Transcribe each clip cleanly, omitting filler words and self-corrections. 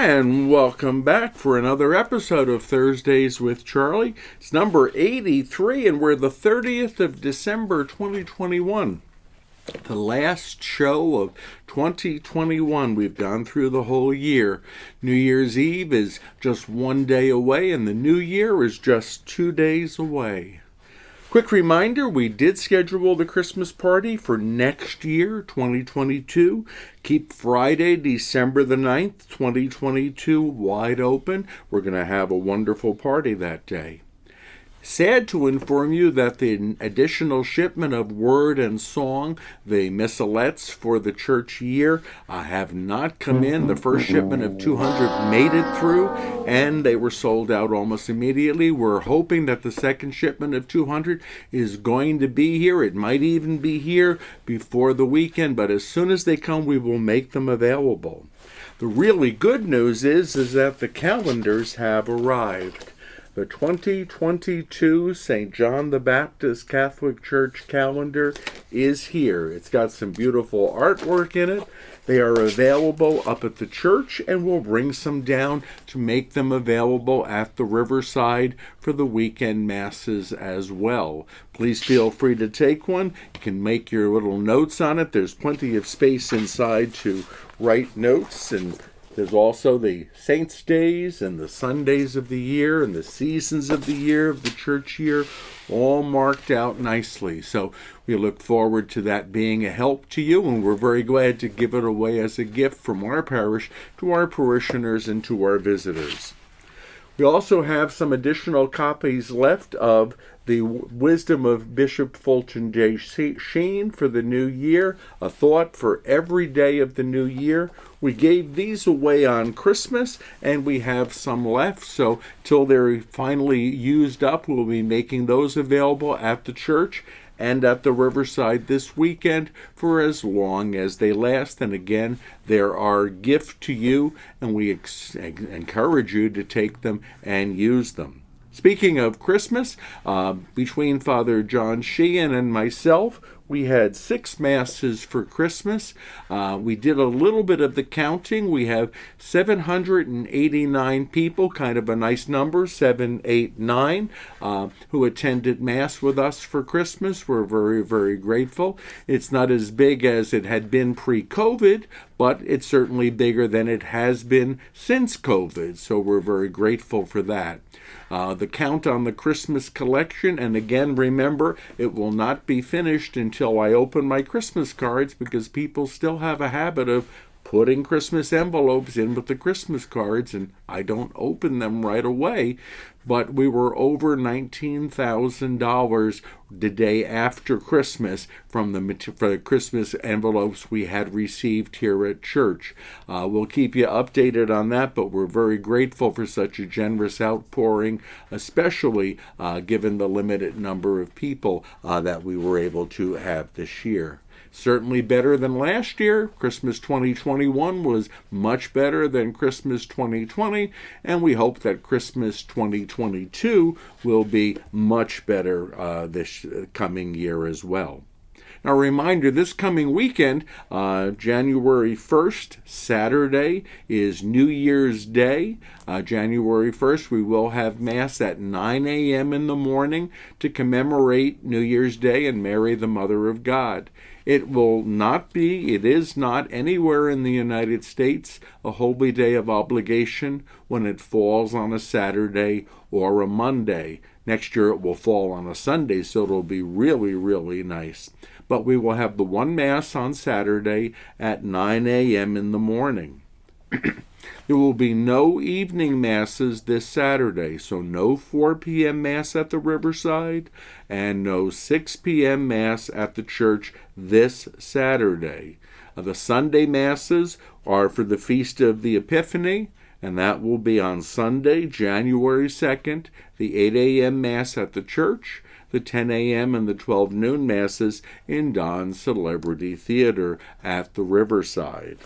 And welcome back for another episode of Thursdays with Charlie. It's number 83, and we're the 30th of December 2021. The last show of 2021. We've gone through the whole year. New Year's Eve is just one day away, and the new year is just 2 days away. Quick reminder, we did schedule the Christmas party for next year, 2022. Keep Friday, December the 9th, 2022 wide open. We're going to have a wonderful party that day. Sad to inform you that the additional shipment of Word and Song, the missalettes for the church year, have not come in. The first shipment of 200 made it through, and they were sold out almost immediately. We're hoping that the second shipment of 200 is going to be here. It might even be here before the weekend, but as soon as they come, we will make them available. The really good news is that the calendars have arrived. The 2022 St. John the Baptist Catholic Church calendar is here. It's got some beautiful artwork in it. They are available up at the church, and we'll bring some down to make them available at the Riverside for the weekend masses as well. Please feel free to take one. You can make your little notes on it. There's plenty of space inside to write notes, and there's also the saints' days and the Sundays of the year and the seasons of the year of the church year all marked out nicely. So we look forward to that being a help to you, and we're very glad to give it away as a gift from our parish to our parishioners and to our visitors. We also have some additional copies left of the Wisdom of Bishop Fulton J. Sheen for the new year, a thought for every day of the new year. We gave these away on Christmas, and we have some left, so till they're finally used up, we'll be making those available at the church and at the Riverside this weekend for as long as they last. And again, they're our gift to you, and we encourage you to take them and use them. Speaking of Christmas, between Father John Sheehan and myself, we had 6 masses for Christmas. We did a little bit of the counting. We have 789 people, kind of a nice number, 789, who attended Mass with us for Christmas. We're very, very grateful. It's not as big as it had been pre-COVID, but it's certainly bigger than it has been since COVID, so we're very grateful for that. The count on the Christmas collection, and again, remember, it will not be finished until I open my Christmas cards, because people still have a habit of putting Christmas envelopes in with the Christmas cards, and I don't open them right away. But we were over $19,000 the day after Christmas for the Christmas envelopes we had received here at church. We'll keep you updated on that, but we're very grateful for such a generous outpouring, especially given the limited number of people that we were able to have this year. Certainly better than last year. Christmas 2021 was much better than Christmas 2020, and we hope that Christmas 2022 will be much better this coming year as well. Now, a reminder, this coming weekend, January 1st, Saturday, is New Year's Day. January 1st, we will have Mass at 9 a.m. in the morning to commemorate New Year's Day and Mary, the Mother of God. It is not anywhere in the United States a holy day of obligation when it falls on a Saturday or a Monday. Next year it will fall on a Sunday, so it'll be really, really nice. But we will have the one Mass on Saturday at 9 a.m. in the morning. There will be no evening masses this Saturday, so no 4 p.m. Mass at the Riverside and no 6 p.m. Mass at the church this Saturday. The Sunday Masses are for the Feast of the Epiphany, and that will be on Sunday, January 2nd, the 8 a.m. Mass at the church, the 10 a.m. and the 12 noon Masses in Don's Celebrity Theater at the Riverside.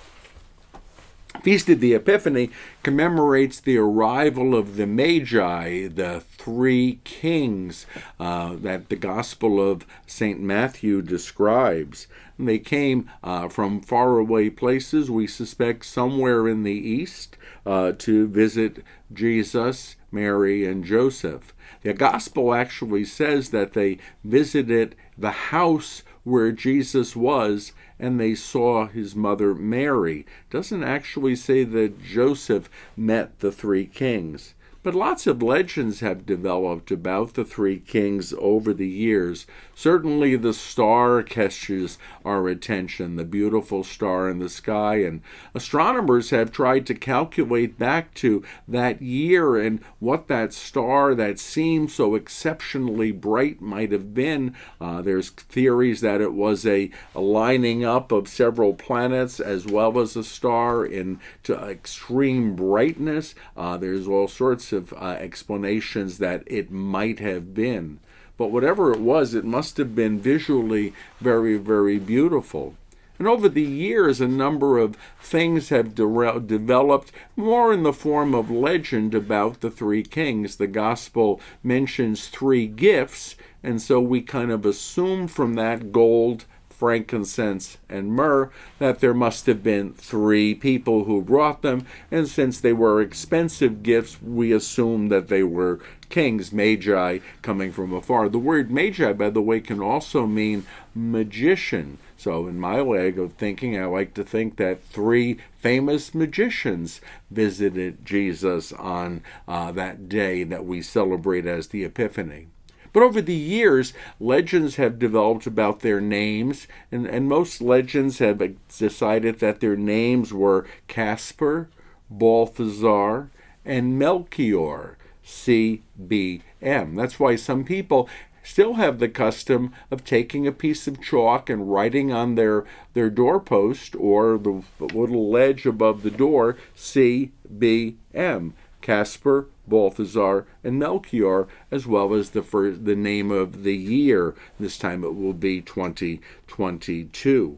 Feast of the Epiphany commemorates the arrival of the Magi, the three kings that the Gospel of St. Matthew describes. And they came from faraway places, we suspect somewhere in the east, to visit Jesus, Mary, and Joseph. The Gospel actually says that they visited the house where Jesus was, and they saw his mother Mary. It doesn't actually say that Joseph met the three kings. But lots of legends have developed about the three kings over the years. Certainly the star catches our attention, the beautiful star in the sky, and astronomers have tried to calculate back to that year and what that star that seemed so exceptionally bright might have been. There's theories that it was a lining up of several planets as well as a star into extreme brightness. There's all sorts of explanations that it might have been. But whatever it was, it must have been visually very, very beautiful. And over the years, a number of things have developed more in the form of legend about the three kings. The Gospel mentions three gifts, and so we kind of assume from that gold, frankincense, and myrrh that there must have been three people who brought them, and since they were expensive gifts, we assume that they were kings, magi, coming from afar. The word magi, by the way, can also mean magician. So in my leg of thinking, I like to think that three famous magicians visited Jesus on that day that we celebrate as the Epiphany. But over the years, legends have developed about their names, and most legends have decided that their names were Casper, Balthazar, and Melchior, CBM. That's why some people still have the custom of taking a piece of chalk and writing on their doorpost or the little ledge above the door, CBM. Casper, Balthazar, and Melchior, as well as the name of the year. This time it will be 2022.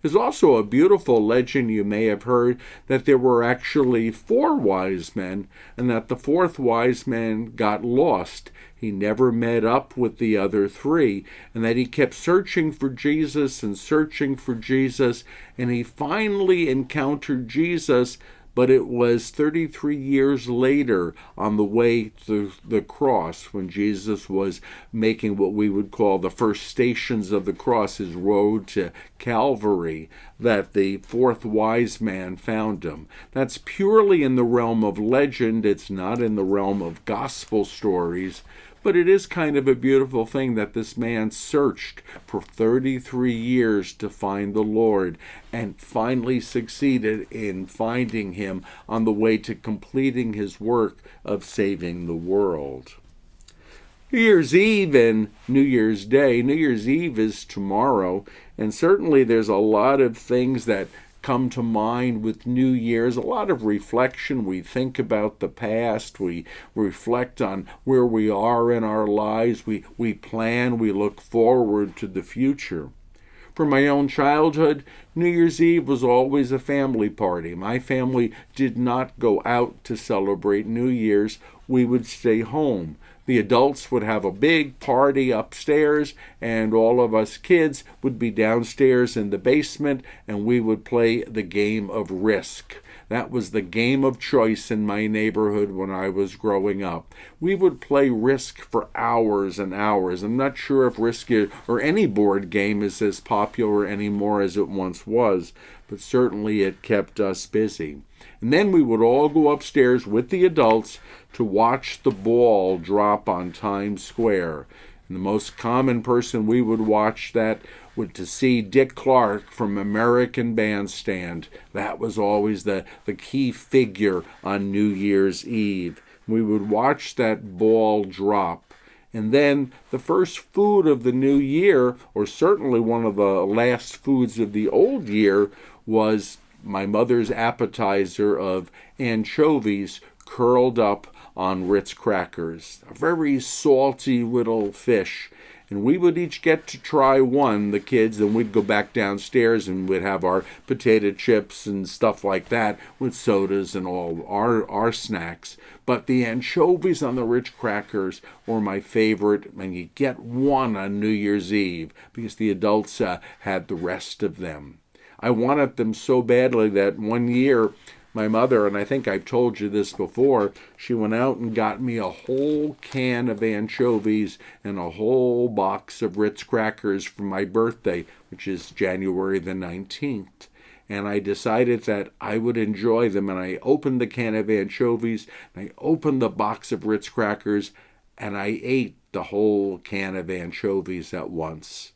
There's also a beautiful legend you may have heard that there were actually 4 wise men, and that the 4th wise man got lost. He never met up with the other 3, and that he kept searching for Jesus, and he finally encountered Jesus, but it was 33 years later on the way to the cross when Jesus was making what we would call the first stations of the cross, his road to Calvary, that the 4th wise man found him. That's purely in the realm of legend. It's not in the realm of gospel stories. But it is kind of a beautiful thing that this man searched for 33 years to find the Lord and finally succeeded in finding him on the way to completing his work of saving the world. New Year's Eve and New Year's Day. New Year's Eve is tomorrow, and certainly there's a lot of things that come to mind with New Year's, a lot of reflection. We think about the past, we reflect on where we are in our lives, we plan, we look forward to the future. For my own childhood, New Year's Eve was always a family party. My family did not go out to celebrate New Year's. We would stay home. The adults would have a big party upstairs, and all of us kids would be downstairs in the basement, and we would play the game of Risk. That was the game of choice in my neighborhood when I was growing up. We would play Risk for hours and hours. I'm not sure if Risk or any board game is as popular anymore as it once was, but certainly it kept us busy. And then we would all go upstairs with the adults to watch the ball drop on Times Square. And the most common person we would watch that would to see Dick Clark from American Bandstand. That was always the key figure on New Year's Eve. We would watch that ball drop. And then the first food of the new year, or certainly one of the last foods of the old year, was my mother's appetizer of anchovies curled up on Ritz crackers. A very salty little fish. And we would each get to try one, the kids, and we'd go back downstairs and we'd have our potato chips and stuff like that with sodas and all our snacks. But the anchovies on the Ritz crackers were my favorite, and you get one on New Year's Eve because the adults had the rest of them. I wanted them so badly that one year my mother, and I think I've told you this before, she went out and got me a whole can of anchovies and a whole box of Ritz crackers for my birthday, which is January the 19th. And I decided that I would enjoy them, and I opened the can of anchovies, and I opened the box of Ritz crackers, and I ate the whole can of anchovies at once.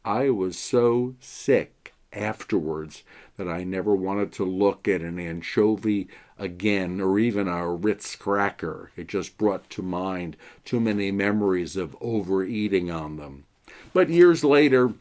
I was so sick afterwards that I never wanted to look at an anchovy again, or even a Ritz cracker. It just brought to mind too many memories of overeating on them. But years later,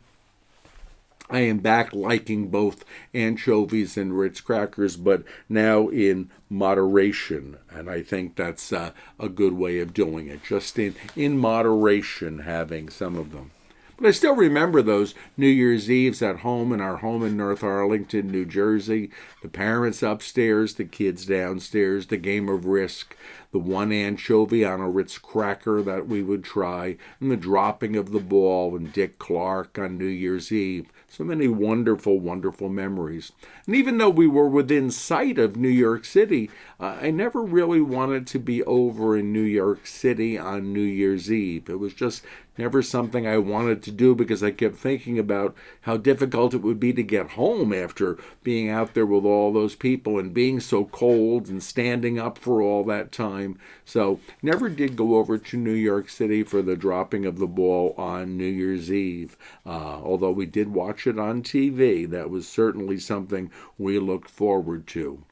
I am back liking both anchovies and Ritz crackers, but now in moderation. And I think that's a good way of doing it, just in moderation, having some of them. But I still remember those New Year's Eves at home in our home in North Arlington, New Jersey. The parents upstairs, the kids downstairs, the game of Risk, the one anchovy on a Ritz cracker that we would try, and the dropping of the ball and Dick Clark on New Year's Eve. So many wonderful, wonderful memories. And even though we were within sight of New York City, I never really wanted to be over in New York City on New Year's Eve. It was just never something I wanted to do because I kept thinking about how difficult it would be to get home after being out there with all those people and being so cold and standing up for all that time. So never did go over to New York City for the dropping of the ball on New Year's Eve. Although we did watch it on TV, that was certainly something we looked forward to.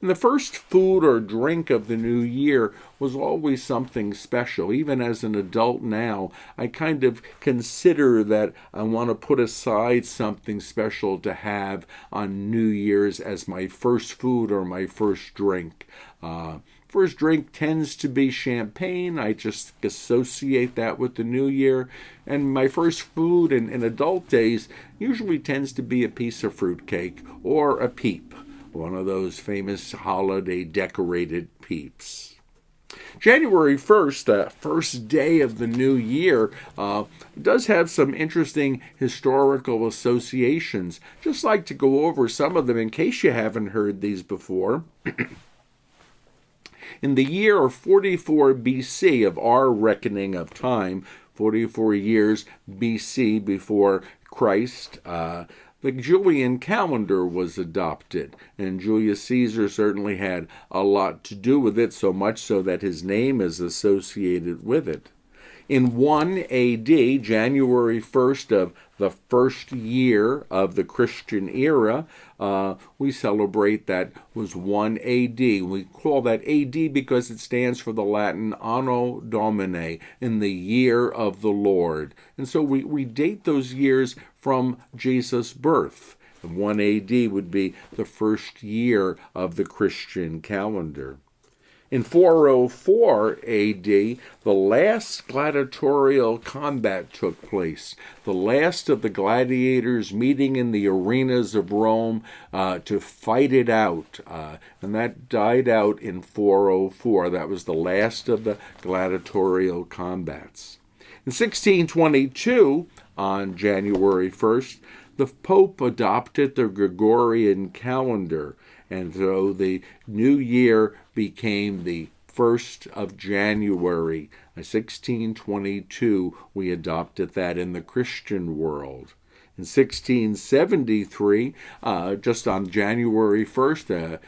And the first food or drink of the new year was always something special. Even as an adult now, I kind of consider that I want to put aside something special to have on New Year's as my first food or my first drink. First drink tends to be champagne. I just associate that with the new year. And my first food in adult days usually tends to be a piece of fruitcake or a peep, one of those famous holiday decorated peeps. January 1st, the first day of the new year, does have some interesting historical associations. Just like to go over some of them in case you haven't heard these before. In the year 44 BC of our reckoning of time, 44 years BC before Christ, the Julian calendar was adopted, and Julius Caesar certainly had a lot to do with it, so much so that his name is associated with it. In 1 AD, January 1st of the first year of the Christian era, we celebrate that was 1 AD. We call that AD because it stands for the Latin Anno Domini, in the year of the Lord. And so we date those years from Jesus' birth. 1 AD would be the first year of the Christian calendar. In 404 AD, the last gladiatorial combat took place, the last of the gladiators meeting in the arenas of Rome to fight it out, and that died out in 404. That was the last of the gladiatorial combats. In 1622, on January 1st, the Pope adopted the Gregorian calendar, and so the new year became the 1st of January. In 1622, we adopted that in the Christian world. In 1673, just on January 1st,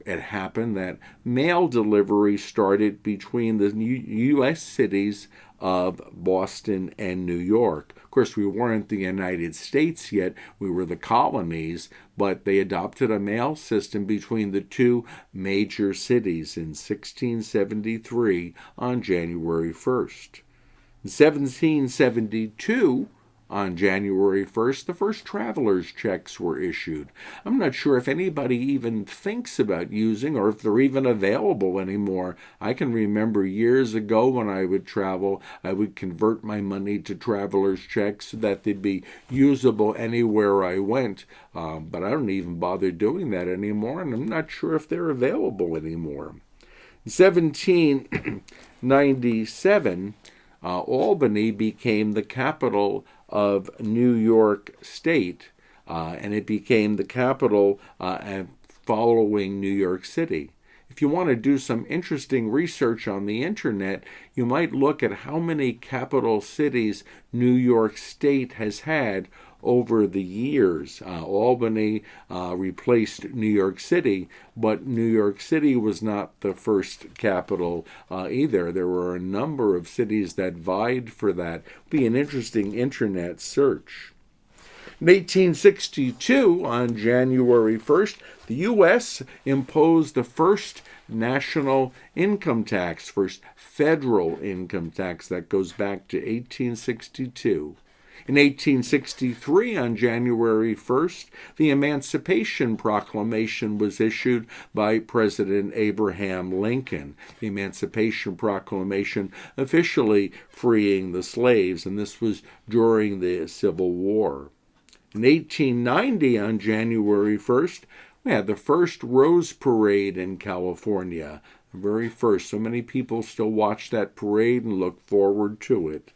it happened that mail delivery started between the U.S. cities of Boston and New York. Of course, we weren't the United States yet. We were the colonies, but they adopted a mail system between the two major cities in 1673 on January 1st. In 1772, on January 1st, the first traveler's checks were issued. I'm not sure if anybody even thinks about using or if they're even available anymore. I can remember years ago when I would travel, I would convert my money to traveler's checks so that they'd be usable anywhere I went. But I don't even bother doing that anymore, and I'm not sure if they're available anymore. In 1797, Albany became the capital of New York State, and it became the capital following New York City. If you want to do some interesting research on the internet, you might look at how many capital cities New York State has had over the years. Albany replaced New York City, but New York City was not the first capital either. There were a number of cities that vied for that. Be an interesting internet search. In 1862, on January 1st, the U.S. imposed the first national income tax, first federal income tax. That goes back to 1862. In 1863, on January 1st, the Emancipation Proclamation was issued by President Abraham Lincoln. The Emancipation Proclamation officially freeing the slaves, and this was during the Civil War. In 1890, on January 1st, we had the first Rose Parade in California. The very first. So many people still watch that parade and look forward to it.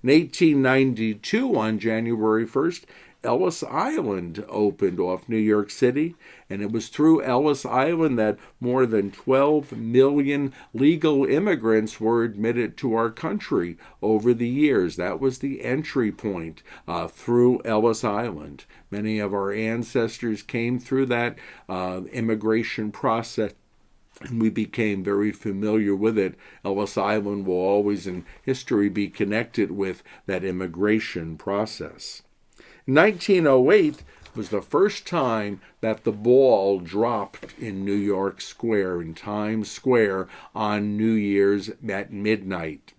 In 1892, on January 1st, Ellis Island opened off New York City, and it was through Ellis Island that more than 12 million legal immigrants were admitted to our country over the years. That was the entry point through Ellis Island. Many of our ancestors came through that immigration process, and we became very familiar with it. Ellis Island will always in history be connected with that immigration process. 1908 was the first time that the ball dropped in New York Square, in Times Square, on New Year's at midnight.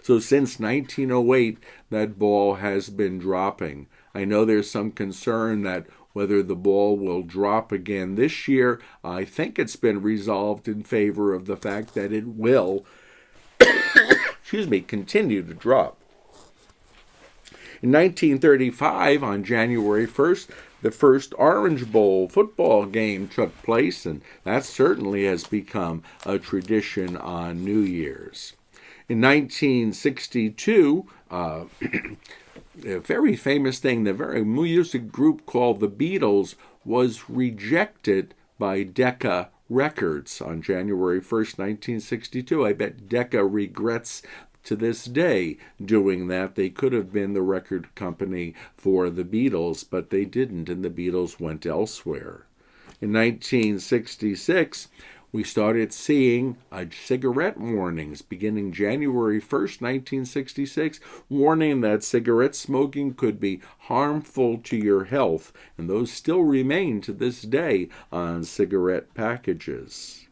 So since 1908, that ball has been dropping. I know there's some concern that whether the ball will drop again this year. I think it's been resolved in favor of the fact that it will continue to drop. In 1935, on January 1st, the first Orange Bowl football game took place, and that certainly has become a tradition on New Year's. In 1962, a very famous thing, the very music group called the Beatles was rejected by Decca Records on January 1st, 1962. I bet Decca regrets to this day doing that. They could have been the record company for the Beatles, but they didn't, and the Beatles went elsewhere. In 1966, we started seeing cigarette warnings beginning January 1st, 1966, warning that cigarette smoking could be harmful to your health, and those still remain to this day on cigarette packages.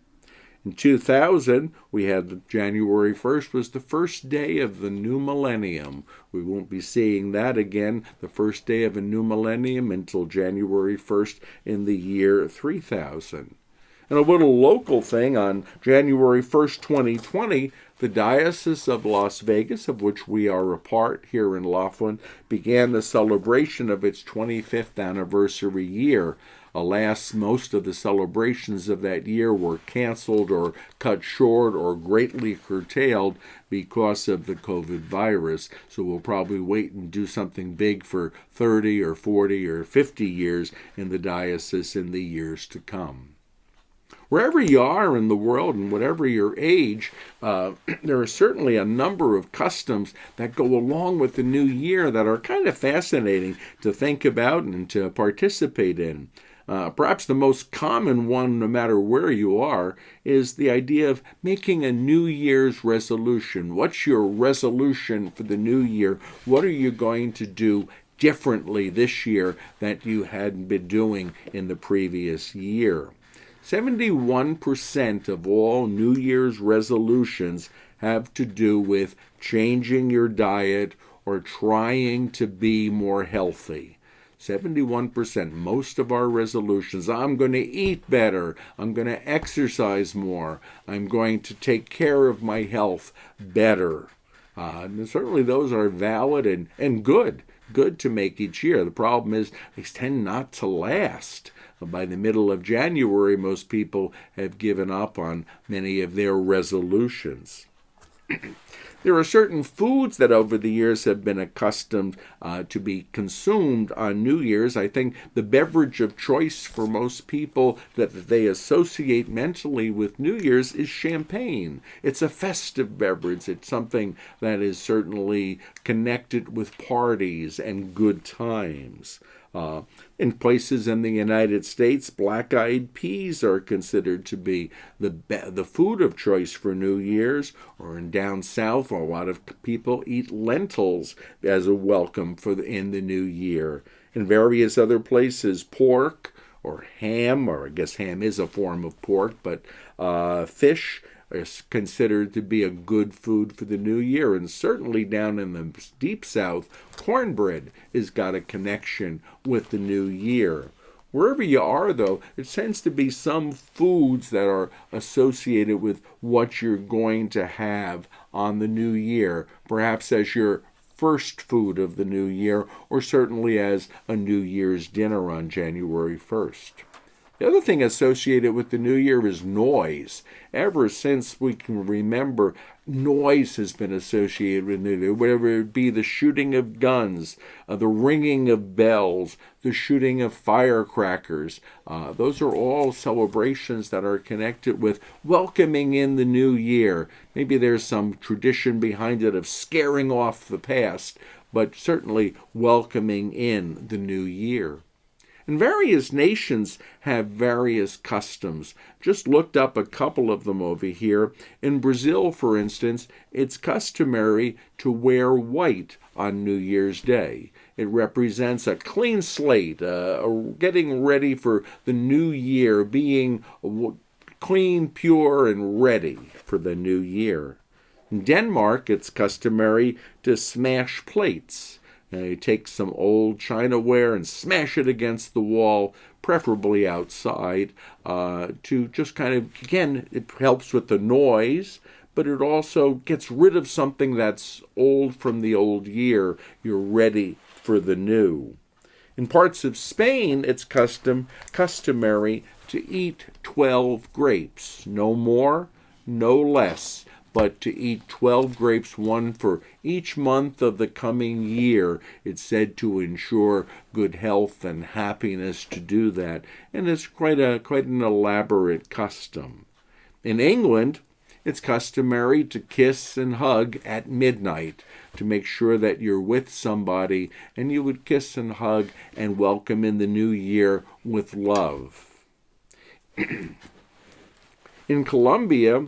In 2000, we had January 1st was the first day of the new millennium. We won't be seeing that again, the first day of a new millennium, until January 1st in the year 3000. And a little local thing, on January 1st, 2020, the Diocese of Las Vegas, of which we are a part here in Laughlin, began the celebration of its 25th anniversary year. Alas, most of the celebrations of that year were canceled or cut short or greatly curtailed because of the COVID virus. So we'll probably wait and do something big for 30 or 40 or 50 years in the diocese in the years to come. Wherever you are in the world and whatever your age, there are certainly a number of customs that go along with the new year that are kind of fascinating to think about and to participate in. Perhaps the most common one, no matter where you are, is the idea of making a New Year's resolution. What's your resolution for the new year? What are you going to do differently this year that you hadn't been doing in the previous year? 71% of all New Year's resolutions have to do with changing your diet are trying to be more healthy. 71%, most of our resolutions, I'm going to eat better, I'm going to exercise more, I'm going to take care of my health better. And certainly those are valid and good to make each year. The problem is they tend not to last. By the middle of January, most people have given up on many of their resolutions. There are certain foods that over the years have been accustomed to be consumed on New Year's. I think the beverage of choice for most people that they associate mentally with New Year's is champagne. It's a festive beverage. It's something that is certainly connected with parties and good times. In places in the United States, black-eyed peas are considered to be the food of choice for New Year's, or in down south, a lot of people eat lentils as a welcome in the new year. In various other places, pork or ham, or I guess ham is a form of pork, but fish is considered to be a good food for the new year. And certainly down in the deep south, cornbread has got a connection with the new year. Wherever you are, though, it tends to be some foods that are associated with what you're going to have on the new year, perhaps as your first food of the new year, or certainly as a New Year's dinner on January 1st. The other thing associated with the new year is noise. Ever since we can remember, noise has been associated with New Year, whether it be the shooting of guns, the ringing of bells, the shooting of firecrackers. Those are all celebrations that are connected with welcoming in the new year. Maybe there's some tradition behind it of scaring off the past, but certainly welcoming in the new year. And various nations have various customs. Just looked up a couple of them over here. In Brazil, for instance, it's customary to wear white on New Year's Day. It represents a clean slate, getting ready for the new year, being clean, pure, and ready for the new year. In Denmark, it's customary to smash plates. You take some old chinaware and smash it against the wall, preferably outside, to just kind of, again, it helps with the noise, but it also gets rid of something that's old from the old year. You're ready for the new. In parts of Spain, it's customary to eat 12 grapes, no more, no less, but to eat 12 grapes, one for each month of the coming year. It's said to ensure good health and happiness to do that, and it's quite an elaborate custom. In England, it's customary to kiss and hug at midnight to make sure that you're with somebody, and you would kiss and hug and welcome in the new year with love. In Colombia,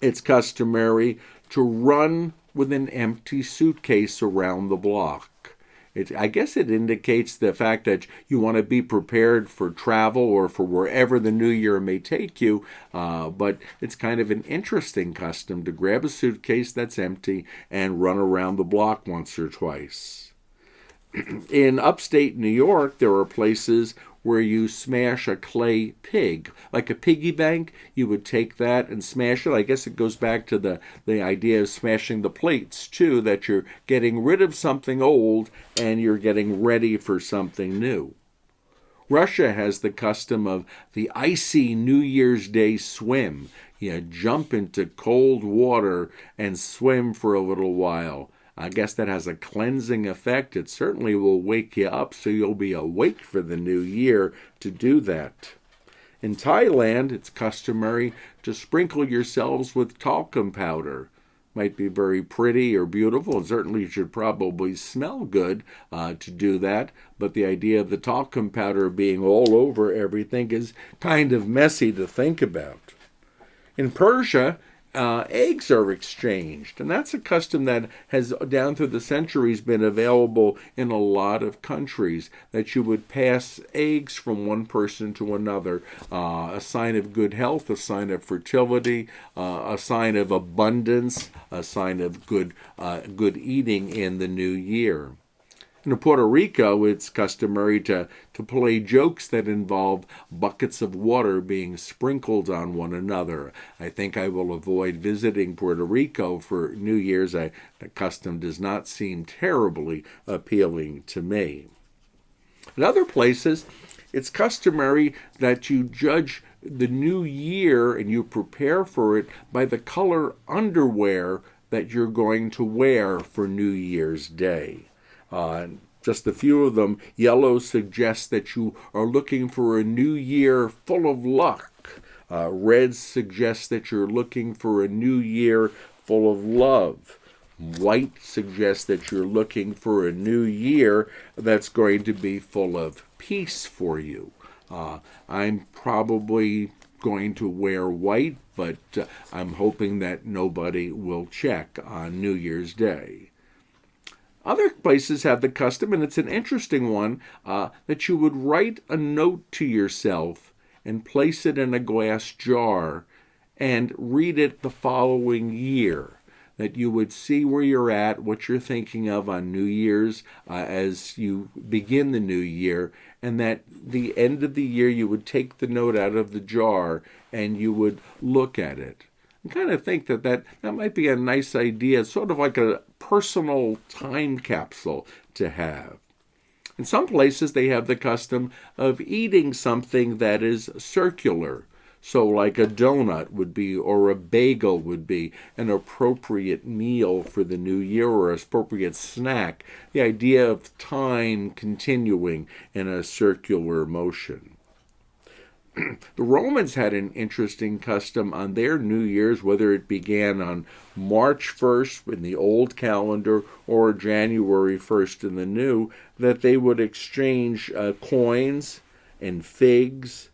it's customary to run with an empty suitcase around the block. I guess it indicates the fact that you want to be prepared for travel or for wherever the new year may take you, but it's kind of an interesting custom to grab a suitcase that's empty and run around the block once or twice. In upstate New York, there are places where you smash a clay pig. Like a piggy bank, you would take that and smash it. I guess it goes back to the idea of smashing the plates, too, that you're getting rid of something old and you're getting ready for something new. Russia has the custom of the icy New Year's Day swim. You jump into cold water and swim for a little while. I guess that has a cleansing effect. It certainly will wake you up, so you'll be awake for the new year to do that. In Thailand, it's customary to sprinkle yourselves with talcum powder. Might be very pretty or beautiful, and certainly should probably smell good to do that, but the idea of the talcum powder being all over everything is kind of messy to think about. In Persia, eggs are exchanged. And that's a custom that has, down through the centuries, been available in a lot of countries, that you would pass eggs from one person to another, a sign of good health, a sign of fertility, a sign of abundance, a sign of good eating in the new year. In Puerto Rico, it's customary to play jokes that involve buckets of water being sprinkled on one another. I think I will avoid visiting Puerto Rico for New Year's. The custom does not seem terribly appealing to me. In other places, it's customary that you judge the new year and you prepare for it by the color underwear that you're going to wear for New Year's Day. Just a few of them. Yellow suggests that you are looking for a new year full of luck. Red suggests that you're looking for a new year full of love. White suggests that you're looking for a new year that's going to be full of peace for you. I'm probably going to wear white, but I'm hoping that nobody will check on New Year's Day. Other places have the custom, and it's an interesting one, that you would write a note to yourself and place it in a glass jar and read it the following year. That you would see where you're at, what you're thinking of on New Year's as you begin the new year, and that the end of the year you would take the note out of the jar and you would look at it. I kind of think that might be a nice idea. It's sort of like a personal time capsule to have. In some places, they have the custom of eating something that is circular. So like a donut would be, or a bagel would be, an appropriate meal for the new year, or an appropriate snack. The idea of time continuing in a circular motion. The Romans had an interesting custom on their New Year's, whether it began on March 1st in the old calendar or January 1st in the new, that they would exchange coins and figs,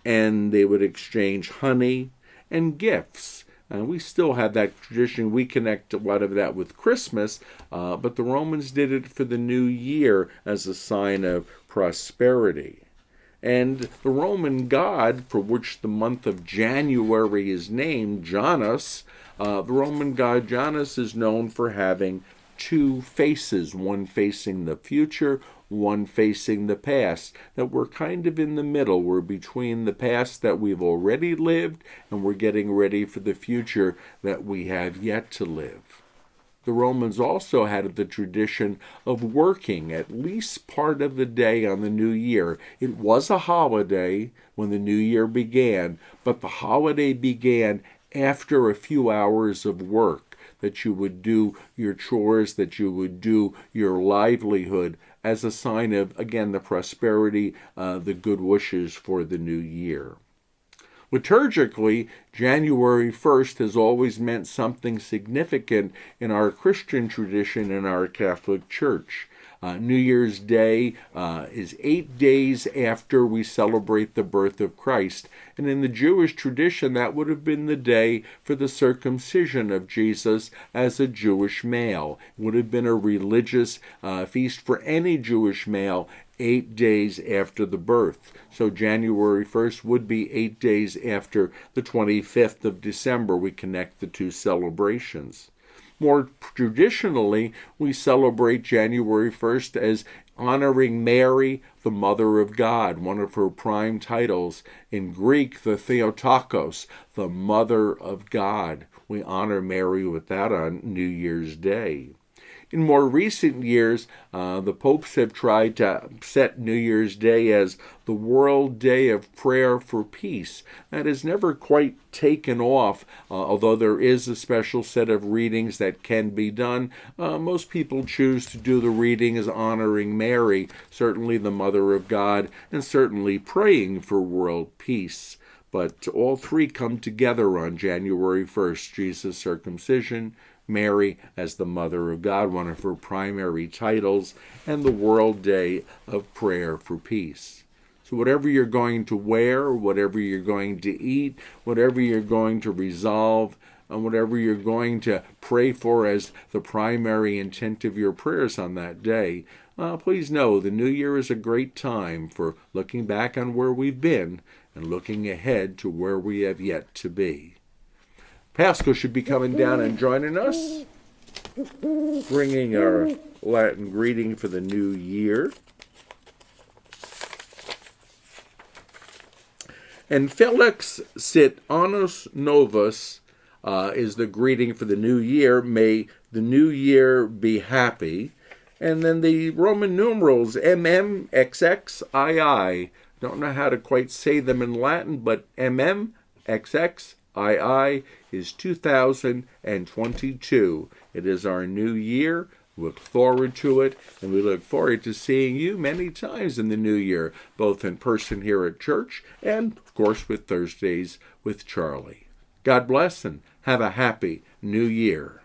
and they would exchange honey and gifts. We still have that tradition. We connect a lot of that with Christmas, but the Romans did it for the new year as a sign of prosperity. And the Roman god, for which the month of January is named, Janus, the Roman god Janus is known for having two faces, one facing the future, one facing the past, that we're kind of in the middle. We're between the past that we've already lived, and we're getting ready for the future that we have yet to live. The Romans also had the tradition of working at least part of the day on the new year. It was a holiday when the new year began, but the holiday began after a few hours of work, that you would do your chores, that you would do your livelihood as a sign of, again, the prosperity, the good wishes for the new year. Liturgically, January 1st has always meant something significant in our Christian tradition in our Catholic Church. New Year's Day is 8 days after we celebrate the birth of Christ. And in the Jewish tradition, that would have been the day for the circumcision of Jesus as a Jewish male. It would have been a religious feast for any Jewish male 8 days after the birth. So January 1st would be 8 days after the 25th of December. We connect the two celebrations. More traditionally, we celebrate January 1st as honoring Mary, the Mother of God, one of her prime titles. In Greek, the Theotokos, the Mother of God. We honor Mary with that on New Year's Day. In more recent years, the popes have tried to set New Year's Day as the World Day of Prayer for Peace. That has never quite taken off, although there is a special set of readings that can be done. Most people choose to do the readings honoring Mary, certainly the Mother of God, and certainly praying for world peace. But all three come together on January 1st, Jesus' circumcision, Mary as the Mother of God, one of her primary titles, and the World Day of Prayer for Peace. So whatever you're going to wear, whatever you're going to eat, whatever you're going to resolve, on whatever you're going to pray for as the primary intent of your prayers on that day, please know the new year is a great time for looking back on where we've been and looking ahead to where we have yet to be. Pascal should be coming down and joining us, bringing our Latin greeting for the new year. And Felix sit annus novus is the greeting for the new year. May the new year be happy. And then the Roman numerals MMXXII. Don't know how to quite say them in Latin, but MMXXII is 2022. It is our new year. We look forward to it, and we look forward to seeing you many times in the new year, both in person here at church and, of course, with Thursdays with Charlie. God bless and have a happy new year.